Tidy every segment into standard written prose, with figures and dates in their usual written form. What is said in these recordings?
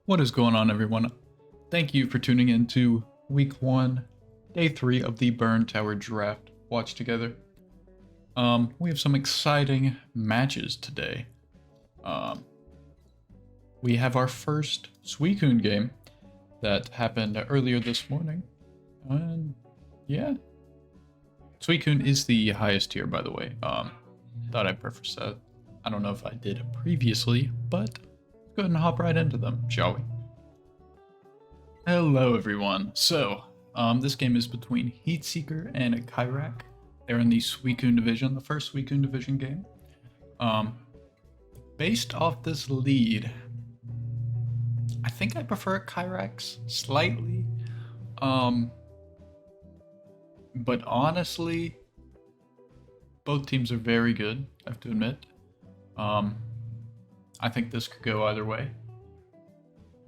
What is going on, everyone? Thank you for tuning in to week 1, day 3 of the Burn Tower Draft watch together. We have some exciting matches today. We have our first Suicune game that happened earlier this morning. And yeah. Suicune is the highest tier, by the way. Thought I'd preface that. I don't know if I did previously, but let's go ahead and hop right into them, shall we? Hello, everyone. So, this game is between Heatseeker and Kyrak. They're in the Suicune division, the first Suicune division game. Based off this lead, I think I prefer Kyrak's slightly. But honestly, both teams are very good, I have to admit. I think this could go either way.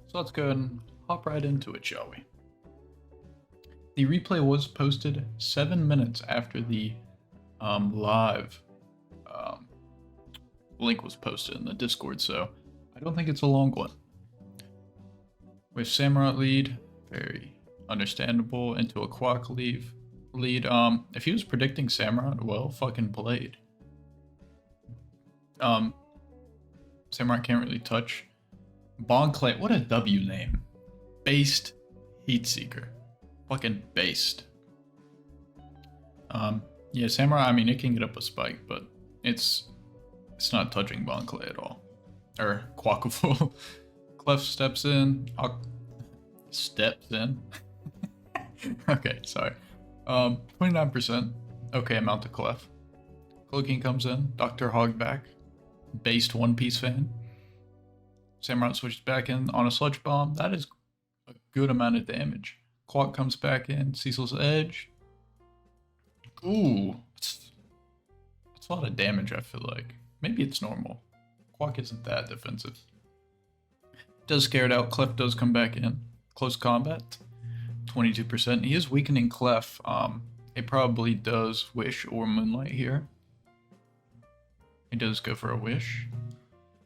So let's go ahead and hop right into it, shall we? The replay was posted 7 minutes after the live link was posted in the Discord, so I don't think it's a long one. With Samurott lead, very understandable, into a Quack lead. If he was predicting Samurott, well, fucking played. Samurott can't really touch. Bonclay, what a W name. Based Heatseeker. Fucking based. Yeah, Samurai, I mean, it can get up a spike, but it's not touching Bonclay at all. Or Quackable. Clef steps in. Steps in? Okay, sorry. 29%. Okay, amount to Clef. Cloaking comes in. Dr. Hogback. Based One Piece fan. Samurott switches back in on a Sludge Bomb. That is a good amount of damage. Quack comes back in. Cecil's Edge. Ooh. That's a lot of damage, I feel like. Maybe it's normal. Quack isn't that defensive. Does scare it out. Clef does come back in. Close combat. 22%. He is weakening Clef. It probably does Wish or Moonlight here. He does go for a Wish.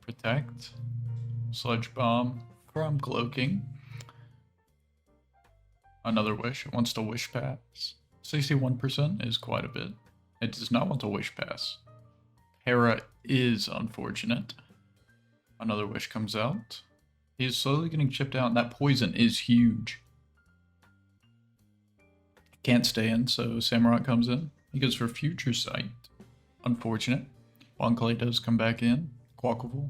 Protect. Sludge Bomb from Cloaking. Another Wish. It wants to Wish Pass. 61% is quite a bit. It does not want to Wish Pass. Hera is unfortunate. Another Wish comes out. He is slowly getting chipped out. That poison is huge. Can't stay in, so Samurott comes in. He goes for Future Sight. Unfortunate. Bonclay does come back in. Quackable.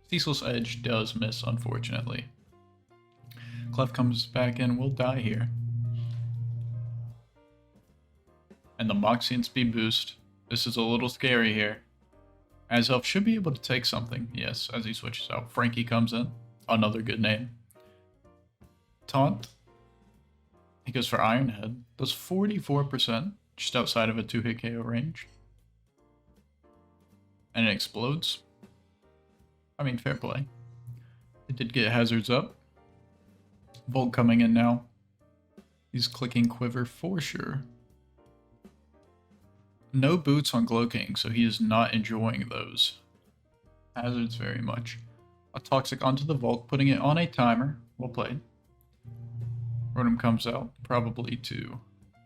Cecil's Edge does miss, unfortunately. Clef comes back in. We'll die here. And the Moxie and Speed Boost. This is a little scary here. Azelf should be able to take something. Yes, as he switches out. Frankie comes in. Another good name. Taunt. He goes for Iron Head. Does 44%. Just outside of a 2-hit KO range. And it explodes. I mean, fair play. It did get hazards up. Volt coming in now. He's clicking Quiver for sure. No boots on Glow King, so he is not enjoying those hazards very much. A Toxic onto the Volt, putting it on a timer. Well played. Rotom comes out, probably to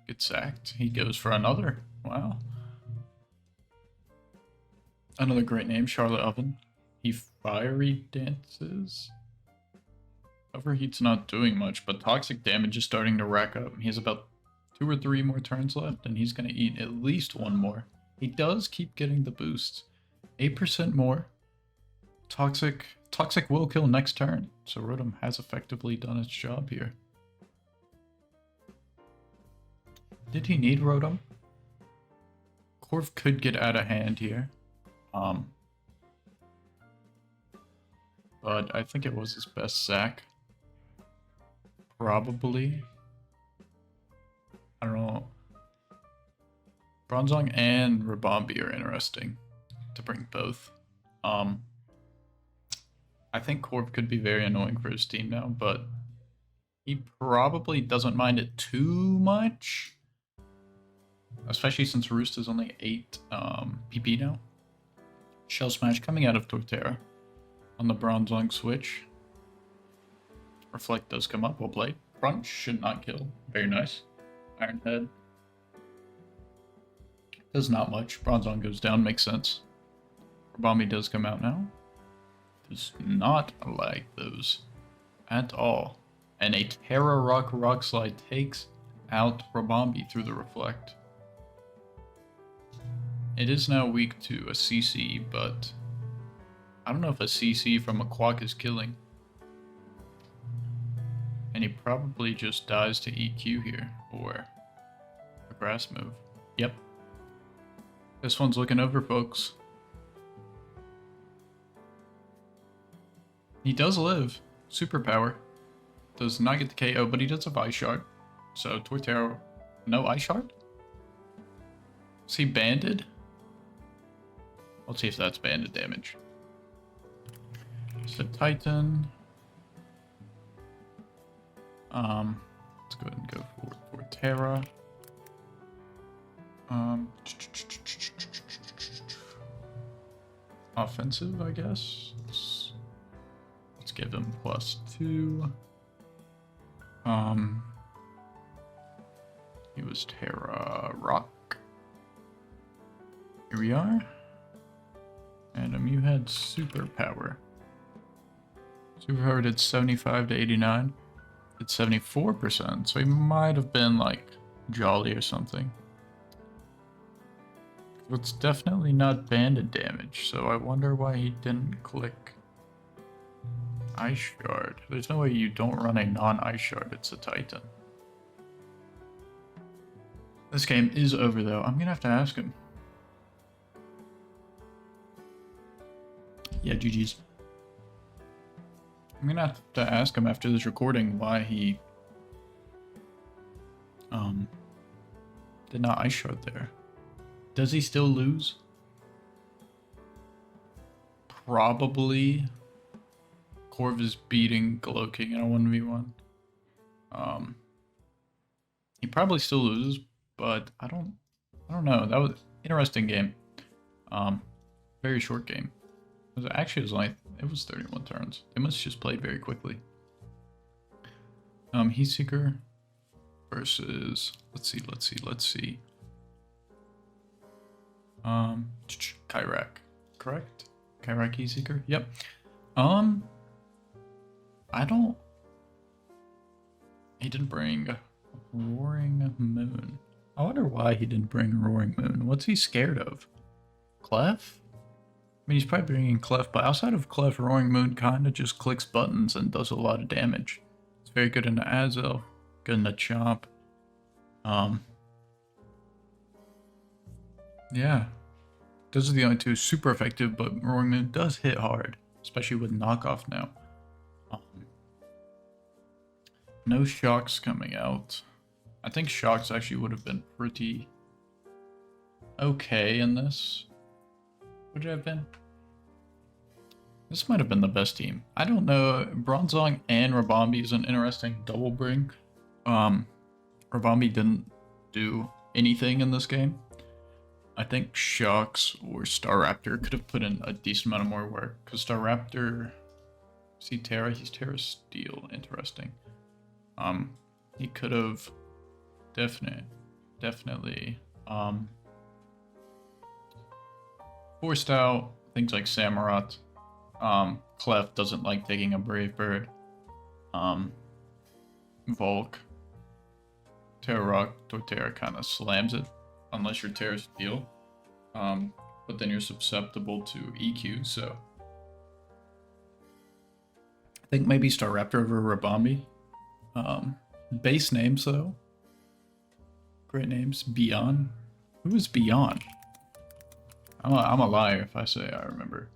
get sacked. He goes for another. Wow. Another great name, Charlotte Oven. He Fiery Dances. Overheat's not doing much, but toxic damage is starting to rack up. He has about 2 or 3 more turns left, and he's going to eat at least 1 more. He does keep getting the boosts. 8% more. Toxic will kill next turn, so Rotom has effectively done its job here. Did he need Rotom? Corv could get out of hand here. But I think it was his best sack. Probably. I don't know. Bronzong and Rabombi are interesting to bring both. I think Corv could be very annoying for his team now, but he probably doesn't mind it too much. Especially since Roost is only 8 PP now. Shell Smash coming out of Torterra on the Bronzong switch. Reflect does come up. Well played. Crunch should not kill. Very nice. Iron Head. Does not much. Bronzong goes down. Makes sense. Rabambi does come out now. Does not like those at all. And a Terra Rock Slide takes out Rabambi through the Reflect. It is now weak to a CC, but I don't know if a CC from a Quack is killing. And he probably just dies to EQ here, or a grass move. Yep. This one's looking over, folks. He does live. Superpower. Does not get the KO, but he does have Ice Shard. So, Torterra... No Ice Shard? Is he banded? Let's see if that's banded damage. So, Titan... let's go ahead and go for Terra. Offensive, I guess. Let's give him +2. He was Terra Rock. Here we are. And you had Superpower. Superpower did 75 to 89. Did 74%, so he might have been like Jolly or something. It's definitely not banded damage, so I wonder why he didn't click Ice Shard. There's no way you don't run a non-Ice Shard, it's a Titan. This game is over though, I'm gonna have to ask him. Yeah, GG's. I'm gonna have to ask him after this recording why he did not Ice Shard there. Does he still lose? Probably. Corv is beating Glow King in a 1v1. He probably still loses, but I don't know. That was an interesting game. Very short game. It was 31 turns. They must have just played very quickly. Heatseeker versus let's see. Kyrak, correct? Kyrak Heatseeker? Yep. He didn't bring Roaring Moon. I wonder why he didn't bring Roaring Moon. What's he scared of? Clef? I mean, he's probably bringing Clef, but outside of Clef, Roaring Moon kind of just clicks buttons and does a lot of damage. It's very good in the Azel, good in the Chomp. Yeah. Those are the only two super effective, but Roaring Moon does hit hard, especially with knockoff now. No Shocks coming out. I think Shocks actually would have been pretty okay in this. Would it have been? This might have been the best team. I don't know. Bronzong and Rabambi is an interesting double bring. Rabambi didn't do anything in this game. I think Shocks or Staraptor could have put in a decent amount of more work. Because Staraptor... See Terra? He's Terra Steel. Interesting. He could have definitely forced out things like Samurott. Clef doesn't like taking a Brave Bird. Volk. Terra Rock, Torterra kind of slams it, unless you're Terra Steel. But then you're susceptible to EQ, so... I think maybe Staraptor over Rabambi. Base names, though. Great names. Beyond. Who is Beyond? I'm a liar if I say I remember.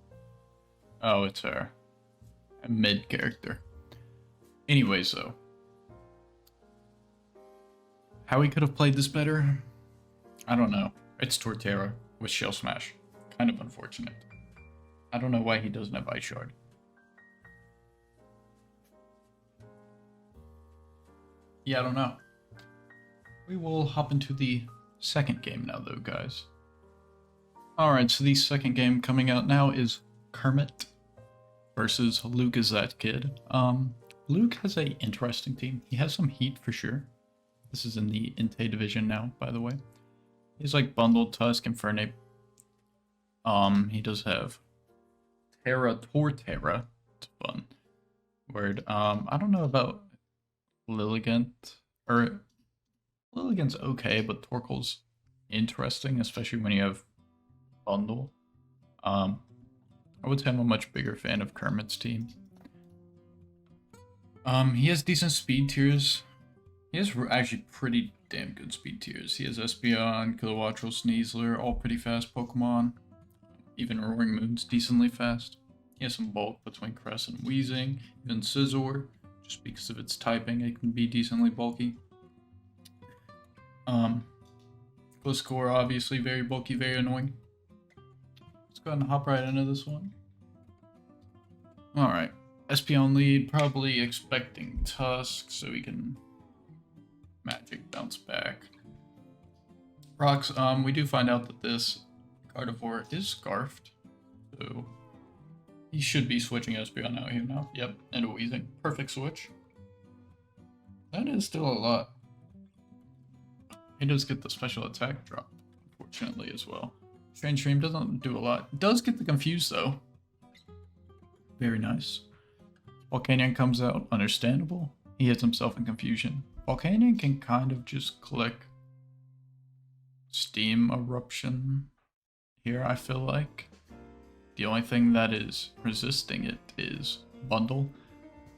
Oh, it's her. A mid character. Anyways, though. How he could have played this better? I don't know. It's Torterra with Shell Smash. Kind of unfortunate. I don't know why he doesn't have Ice Shard. Yeah, I don't know. We will hop into the second game now, though, guys. Alright, so the second game coming out now is Kermit versus Luke Is That Kid. Luke has a interesting team. He has some heat for sure. This is in the Inte division now, by the way. He's like Bundled, Tusk, Infernape. He does have Terra Torterra. It's fun. Word. I don't know about Lilligant. Or Lilligant's okay, but Torkoal's interesting, especially when you have Bundle. I would say I'm a much bigger fan of Kermit's team. He has decent speed tiers. He has actually pretty damn good speed tiers. He has Espeon, Kilowattrel, Sneasler, all pretty fast Pokemon. Even Roaring Moon's decently fast. He has some bulk between Cress and Weezing. Even Scizor, just because of its typing, it can be decently bulky. Gliscor, obviously very bulky, very annoying. Let's go ahead and hop right into this one. Alright. Espeon lead, probably expecting Tusk, so we can Magic bounce back. Rocks, we do find out that this Gardevoir is Scarfed, so he should be switching Espeon out here now. Yep, and a Weezing. Perfect switch. That is still a lot. He does get the special attack drop, unfortunately, as well. Strange Stream doesn't do a lot. Does get the Confuse, though. Very nice. Volcanion comes out, understandable. He hits himself in Confusion. Volcanion can kind of just click Steam Eruption here, I feel like. The only thing that is resisting it is Bundle,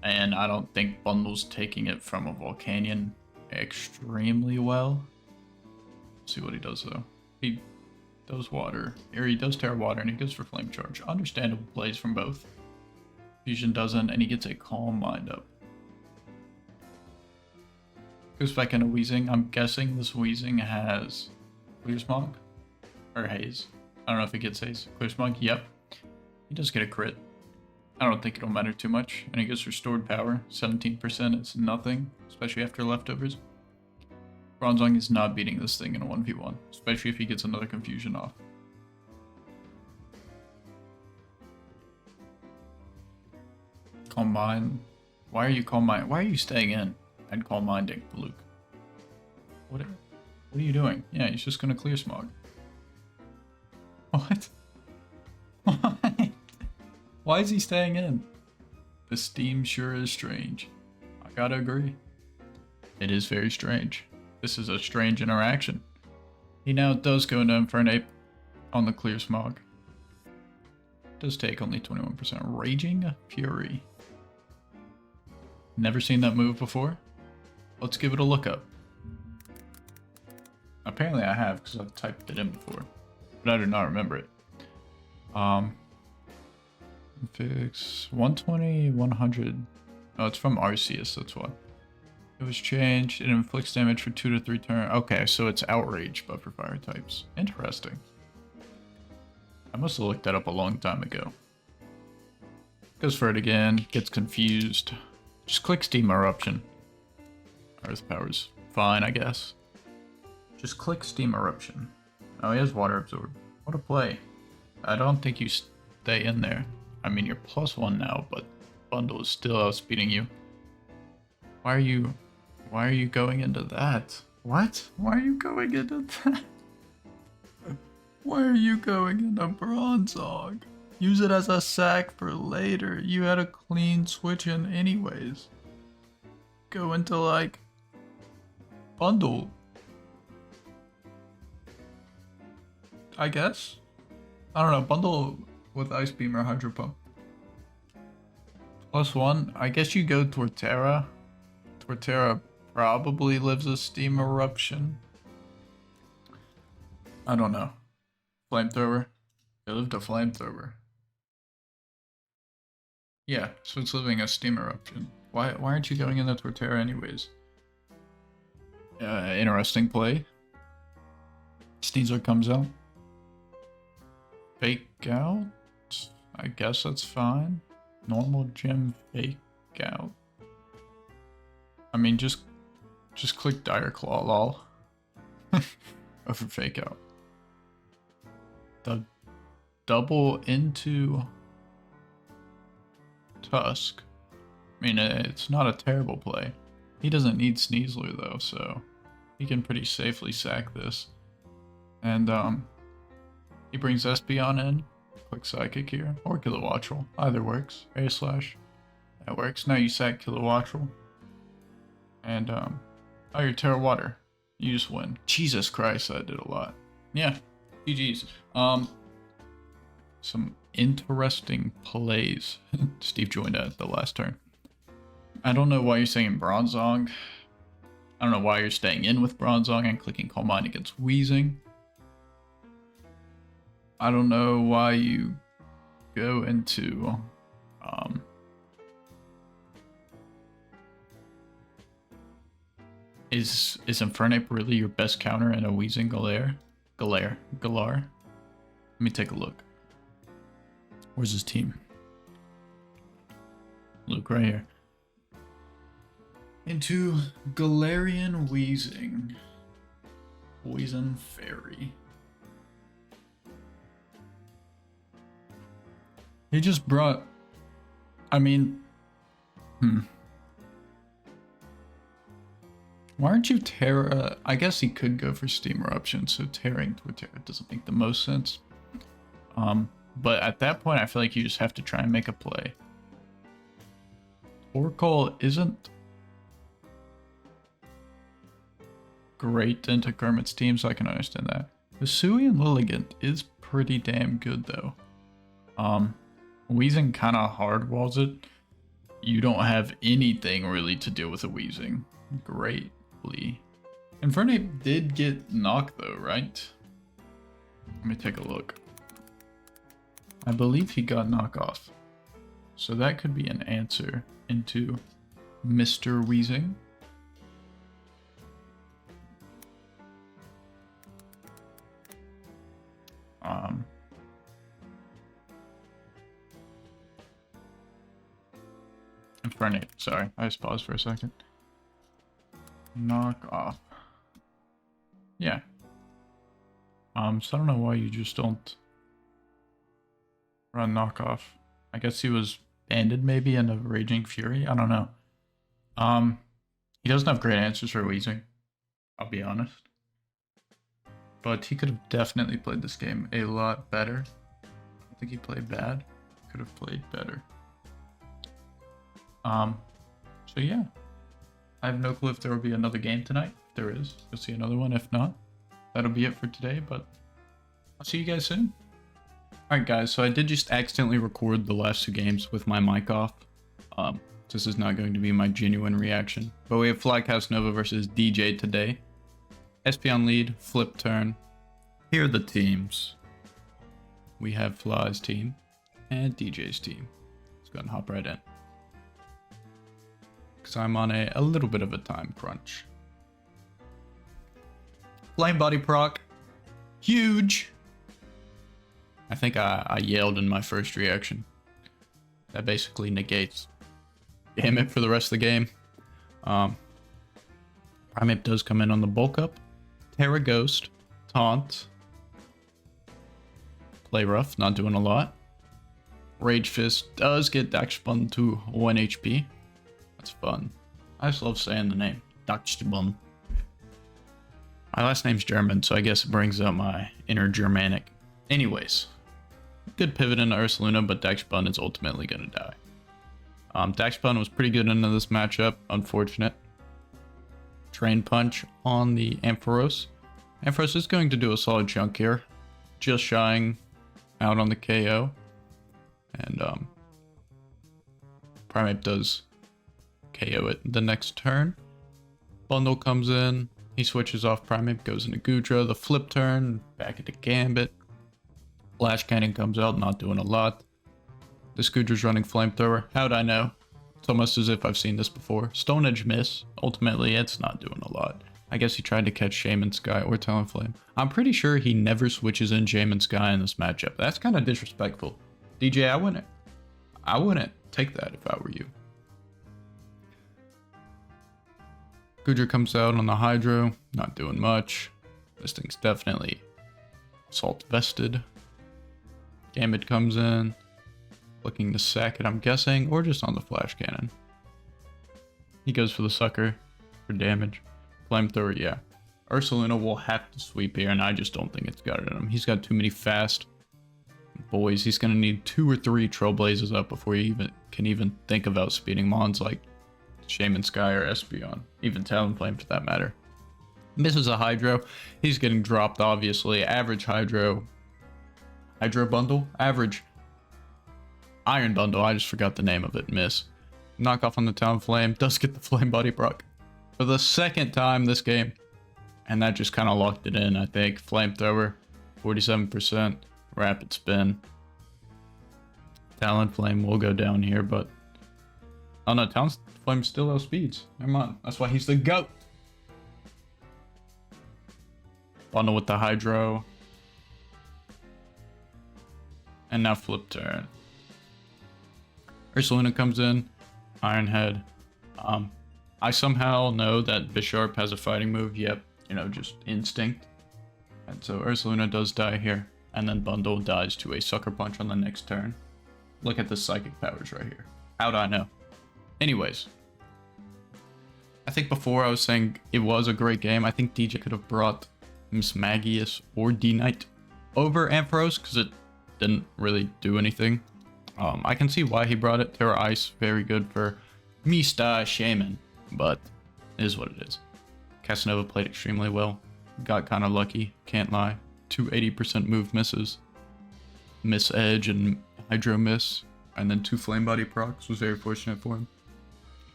and I don't think Bundle's taking it from a Volcanion extremely well. Let's see what he does though. He does Water, or he does Terra Water, and he goes for Flame Charge. Understandable plays from both. Fusion doesn't, and he gets a Calm Mind up. Goes back into Weezing. I'm guessing this Weezing has Clear Smog? Or Haze. I don't know if it gets Haze. Clear Smog? Yep. He does get a crit. I don't think it'll matter too much. And he gets Restored Power. 17%. It's nothing, especially after Leftovers. Bronzong is not beating this thing in a 1v1, especially if he gets another Confusion off. Calm Mind. Why are you Calm Mind? Why are you staying in? I'd Calm Minding, Luke. What are you doing? Yeah, he's just gonna Clear Smog. What? What? Why is he staying in? The Steam sure is strange. I gotta agree. It is very strange. This is a strange interaction. He now does go into Infernape on the Clear Smog. Does take only 21%. Raging Fury. Never seen that move before. Let's give it a look up. Apparently I have, because I've typed it in before. But I do not remember it. Fix 120, 100. Oh, it's from Arceus, that's why. It was changed. It inflicts damage for 2 to 3 turns. Okay, so it's Outrage, but for fire types. Interesting. I must have looked that up a long time ago. Goes for it again, gets confused. Just click Steam Eruption. Earth Power's fine, I guess. Just click Steam Eruption. Oh, he has Water Absorb. What a play. I don't think you stay in there. I mean, you're +1 now, but Bundle is still outspeeding you. Why are you going into that? What? Why are you going into that? Why are you going into Bronzong? Use it as a sack for later. You had a clean switch in anyways. Go into like Bundle, I guess. I don't know. Bundle with Ice Beam or Hydro Pump. +1. I guess you go Torterra. Torterra probably lives a Steam Eruption. I don't know. Flamethrower. It lived a Flamethrower. Yeah, so it's living a Steam Eruption. Why aren't you going into Torterra anyways? Interesting play. Sneasler comes out. Fake out? I guess that's fine. Normal gym fake out. I mean, just click Dire Claw, lol. Over fake out. The double into Tusk. I mean, it's not a terrible play. He doesn't need Sneasler though, so he can pretty safely sack this. And he brings Espeon in. Quick Psychic here, or Kilowattrel. Either works. Air Slash. That works. Now you sack Kilowattrel. And oh, you're Terra Water. You just win. Jesus Christ, that did a lot. Yeah, GG's. Some interesting plays. Steve joined at the last turn. I don't know why you're saying Bronzong. I don't know why you're staying in with Bronzong and clicking Calm Mind against Wheezing. I don't know why you go into Is Infernape really your best counter in a Wheezing Galar? Let me take a look. Where's his team? Luke right here. Into Galarian Wheezing. Poison Fairy. He just brought... I mean... Why aren't you Terra? I guess he could go for Steam Eruption, so tearing to a Terra doesn't make the most sense. But at that point, I feel like you just have to try and make a play. Torkoal isn't great into Kermit's team, so I can understand that. Hisuian Lilligant is pretty damn good, though. Wheezing kind of hardwalls it. You don't have anything really to deal with a Wheezing. Greatly. Infernape did get knocked though, right? Let me take a look. I believe he got knockoff. So that could be an answer into Mr. Wheezing. Infernape, sorry, I just paused for a second. Knock off. Yeah. So I don't know why you just don't run knockoff. I guess he was banded maybe in a Raging Fury. I don't know. He doesn't have great answers for Wheezing. I'll be honest. But he could have definitely played this game a lot better. I don't think he played bad. Could have played better. So yeah. I have no clue if there will be another game tonight. If there is, you'll see another one. If not, that'll be it for today, but I'll see you guys soon. Alright guys, so I did just accidentally record the last two games with my mic off. This is not going to be my genuine reaction. But we have Flycast Nova versus DJ today. Espeon lead, flip turn. Here are the teams. We have Fly's team and DJ's team. Let's go ahead and hop right in. Because I'm on a little bit of a time crunch. Flame Body proc. Huge. I think I yelled in my first reaction. That basically negates Gambit for the rest of the game. Primeape does come in on the bulk up. Terra Ghost. Taunt. Play rough, not doing a lot. Rage Fist does get Dachsbun to 1 HP. That's fun. I just love saying the name. Dachsbun. My last name's German, so I guess it brings out my inner Germanic. Anyways. Good pivot into Ursaluna, but Dachsbun is ultimately going to die. Dachsbun was pretty good into this matchup. Unfortunate. Drain Punch on the Ampharos. Ampharos is going to do a solid chunk here. Just shying out on the KO. And Primeape does KO it the next turn. Bundle comes in. He switches off Primeape, goes into Goodra. The flip turn, back into Gambit. Flash Cannon comes out, not doing a lot. This Goodra's running Flamethrower. How'd I know? It's almost as if I've seen this before. Stone Edge miss. Ultimately, it's not doing a lot. I guess he tried to catch Shaman Sky or Talonflame. I'm pretty sure he never switches in Shaman Sky in this matchup. That's kind of disrespectful. DJ, I wouldn't take that if I were you. Goodra comes out on the Hydro. Not doing much. This thing's definitely Salt Vested. Gambit comes in. Looking to sack it, I'm guessing, or just on the Flash Cannon. He goes for the sucker for damage. Flamethrower, yeah. Ursaluna will have to sweep here, and I just don't think it's got it in him. He's got too many fast boys. He's going to need 2 or 3 Trailblazers up before he can even think about speeding Mons like Shaman Sky or Espeon. Even Talonflame for that matter. Misses a Hydro. He's getting dropped, obviously. Average Hydro bundle? Average Iron bundle. I just forgot the name of it. Miss. Knock off on the Talonflame. Does get the Flame Body proc for the second time this game. And that just kind of locked it in, I think. Flamethrower, 47%. Rapid Spin. Talonflame will go down here, but... Oh no, Talonflame still outspeeds. Never mind. That's why he's the GOAT. Bundle with the Hydro. And now flip turn. Ursaluna comes in. Iron Head. I somehow know that Bisharp has a fighting move. Yep. You know, just instinct. And so Ursaluna does die here. And then Bundle dies to a Sucker Punch on the next turn. Look at the psychic powers right here. How'd I know? Anyways. I think before I was saying it was a great game. I think DJ could have brought Miss Magius or D-Knight over Ampharos because it didn't really do anything. I can see why he brought it. Terra Ice, very good for Mista Shaman. But it is what it is. Casanova played extremely well. Got kind of lucky, can't lie. 2 80% move misses. Miss Edge and Hydro miss. And then 2 Flame Body procs was very fortunate for him.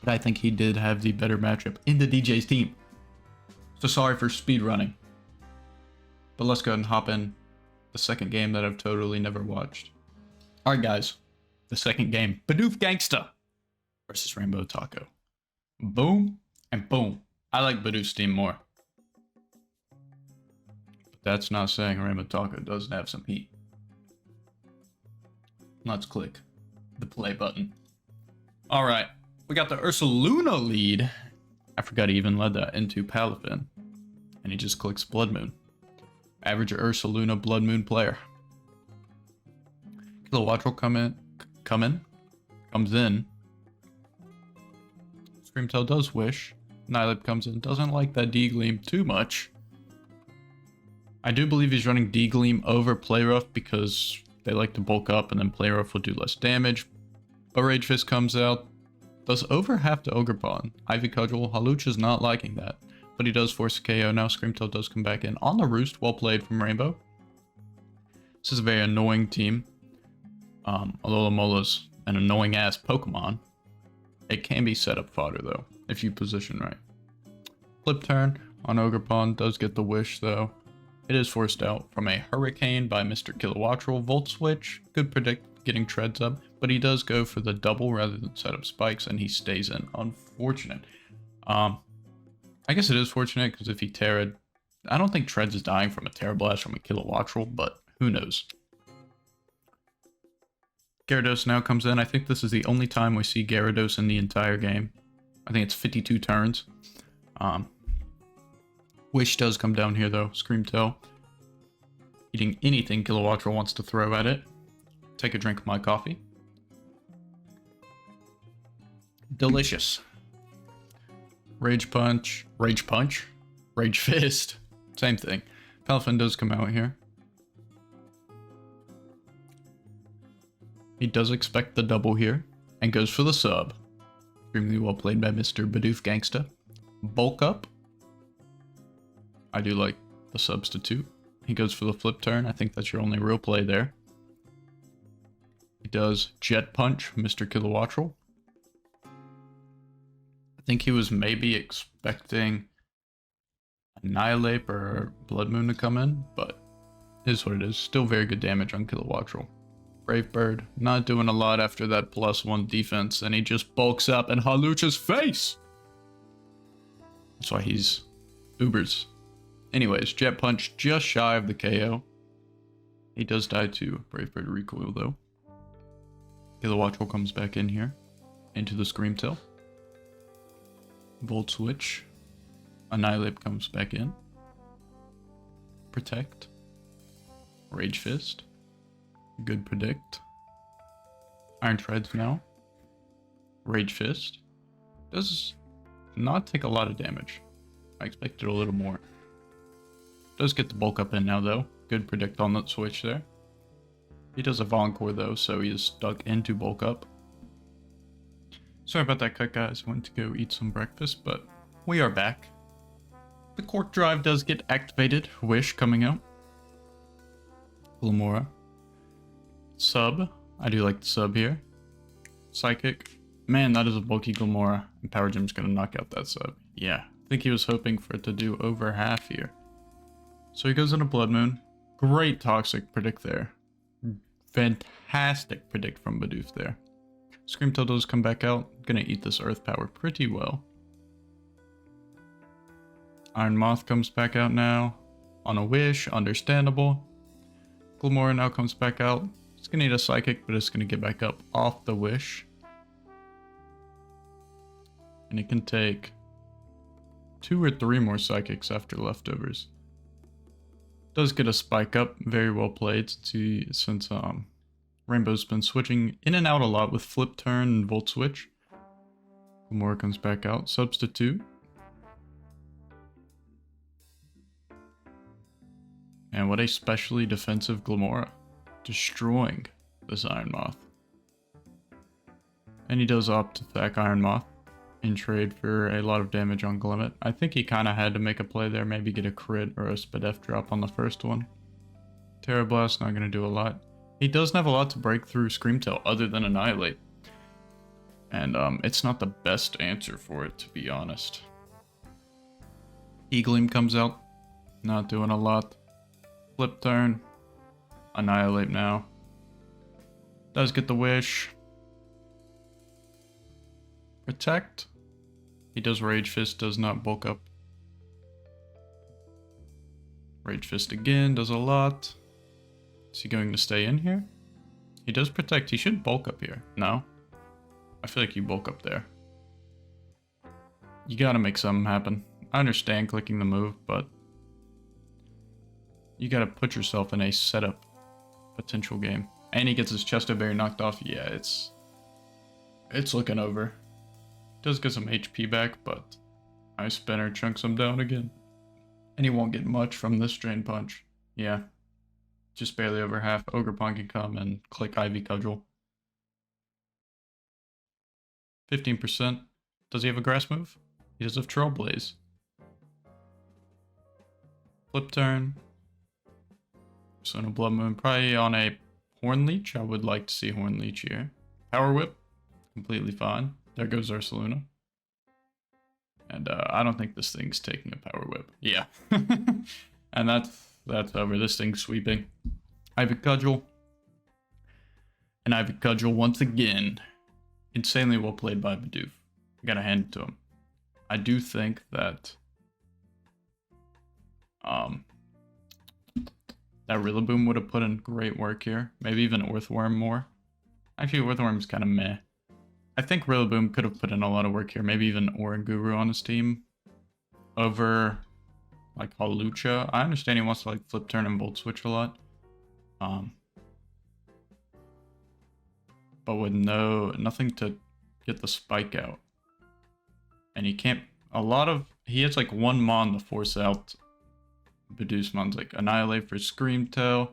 But I think he did have the better matchup in the DJ's team. So sorry for speed running. But let's go ahead and hop in the second game that I've totally never watched. Alright guys, the second game. Bidoof Gangsta versus Rainbow Taco. Boom and boom. I like Bidoof's team more. But that's not saying Rainbow Taco doesn't have some heat. Let's click the play button. Alright, we got the Ursaluna lead. I forgot he even led that into Palafin. And he just clicks Blood Moon. Average Ursaluna Blood Moon player. Kilowattrel comes in. Screamtail does wish. Nihilip comes in. Doesn't like that D-Gleam too much. I do believe he's running D-Gleam over Play Rough because they like to bulk up and then Play Rough will do less damage. But Rage Fist comes out. Does over half to Ogerpon. Ivy Cudgel. Haluch is not liking that. But he does force a KO. Now Screamtail does come back in on the roost. Well played from Rainbow. This is a very annoying team. Alolomola's an annoying ass Pokemon. It can be set up fodder though, if you position right. Flip turn on Ogerpon does get the wish though. It is forced out from a Hurricane by Mr. Kilowattrel. Volt Switch could predict getting treads up, but he does go for the double rather than set up spikes and he stays in. Unfortunate. I guess it is fortunate because if he Terra'd, I don't think Treads is dying from a Terra Blast from a Kilowattrel, but who knows. Gyarados now comes in. I think this is the only time we see Gyarados in the entire game. I think it's 52 turns. Wish does come down here though. Screamtail. Eating anything Kilowattrel wants to throw at it. Take a drink of my coffee. Delicious. Rage Punch. Rage Punch? Rage Fist. Same thing. Palafin does come out here. He does expect the double here. And goes for the sub. Extremely well played by Mr. Bidoof Gangsta. Bulk up. I do like the substitute. He goes for the flip turn. I think that's your only real play there. He does Jet Punch, Mr. Kilowattrel. I think he was maybe expecting Annihilate or Blood Moon to come in, but it is what it is. Still very good damage on Kilowattrel. Brave Bird, not doing a lot after that +1 defense, and he just bulks up in Haluch's face! That's why he's Ubers. Anyways, Jet Punch just shy of the KO. He does die to Brave Bird recoil though. Kilowattrel comes back in here, into the Screamtail. Volt Switch. Annihilate comes back in. Protect. Rage Fist. Good predict. Iron Treads now. Rage Fist. Does not take a lot of damage. I expected a little more. Does get the bulk up in now though. Good predict on that switch there. He does a Voncore though, so he is stuck into bulk up. Sorry about that cut, guys. Went to go eat some breakfast, but we are back. The Cork Drive does get activated. Wish coming out. Glamora. Sub. I do like the sub here. Psychic. Man, that is a bulky Glamora. And Power Gem's gonna knock out that sub. Yeah. I think he was hoping for it to do over half here. So he goes into Blood Moon. Great Toxic predict there. Fantastic predict from Bidoof there. Screamtail does come back out. Gonna eat this Earth Power pretty well. Iron Moth comes back out now. On a Wish, understandable. Glamora now comes back out. It's gonna need a Psychic, but it's gonna get back up off the Wish. And it can take 2 or 3 more Psychics after leftovers. Does get a Spike up, very well played since Rainbow's been switching in and out a lot with Flip Turn and Volt Switch. Glamora comes back out, Substitute. And what a specially defensive Glamora, destroying this Iron Moth. And he does opt to Thack Iron Moth in trade for a lot of damage on Glimmet. I think he kind of had to make a play there, maybe get a crit or a Spadef drop on the first one. Terra Blast not going to do a lot. He doesn't have a lot to break through Screamtail other than Annihilate. And it's not the best answer for it, to be honest. Eagleam comes out, not doing a lot. Flip Turn, Annihilate now. Does get the Wish. Protect. He does Rage Fist, does not bulk up. Rage Fist again, does a lot. Is he going to stay in here? He does Protect. He should bulk up here. No? I feel like you bulk up there. You gotta make something happen. I understand clicking the move, but you gotta put yourself in a setup potential game. And he gets his Chesto Berry knocked off. Yeah, it's looking over. Does get some HP back, but Ice Spinner chunks him down again. And he won't get much from this Drain Punch. Yeah. Just barely over half. OGERPON can come and click Ivy Cudgel. 15%. Does he have a grass move? He does have Trailblaze. Flip Turn. So no Blood Moon. Probably on a Horn Leech. I would like to see Horn Leech here. Power Whip. Completely fine. There goes Ursaluna. And I don't think this thing's taking a Power Whip. Yeah. And that's over. This thing's sweeping. Ivy Cudgel. And Ivy Cudgel once again. Insanely well played by Bidoof. I gotta hand it to him. I do think that that Rillaboom would have put in great work here. Maybe even Earthworm more. Actually, Earthworm's kind of meh. I think Rillaboom could have put in a lot of work here. Maybe even Oranguru on his team over like Hawlucha. I understand he wants to like Flip Turn and Volt Switch a lot. But with nothing to get the spike out. And he can't, he has like one Mon to force out Bidoof Mons, like Annihilate for Screamtail,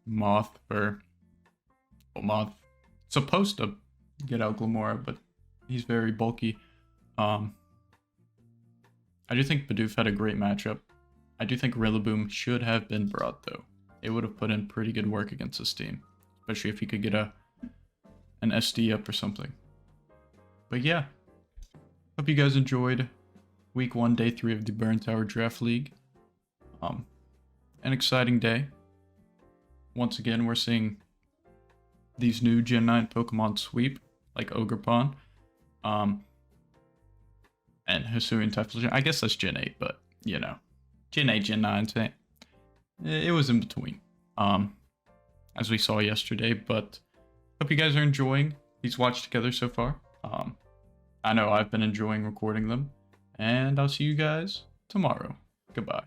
Moth for, well, Moth supposed to get out Glamora, but he's very bulky. I do think Bidoof had a great matchup. I do think Rillaboom should have been brought though. It would have put in pretty good work against this team, especially if he could get an SD up or something. But yeah, hope you guys enjoyed week 1, day 3 of the Burn Tower Draft League. An exciting day. Once again, we're seeing these new Gen 9 Pokemon sweep, like OGERPON, and Hisuian Typhlosion. I guess that's Gen 8, but, you know, Gen 8, Gen 9, it was in between, as we saw yesterday, but hope you guys are enjoying these watch together so far. I know I've been enjoying recording them, and I'll see you guys tomorrow. Goodbye.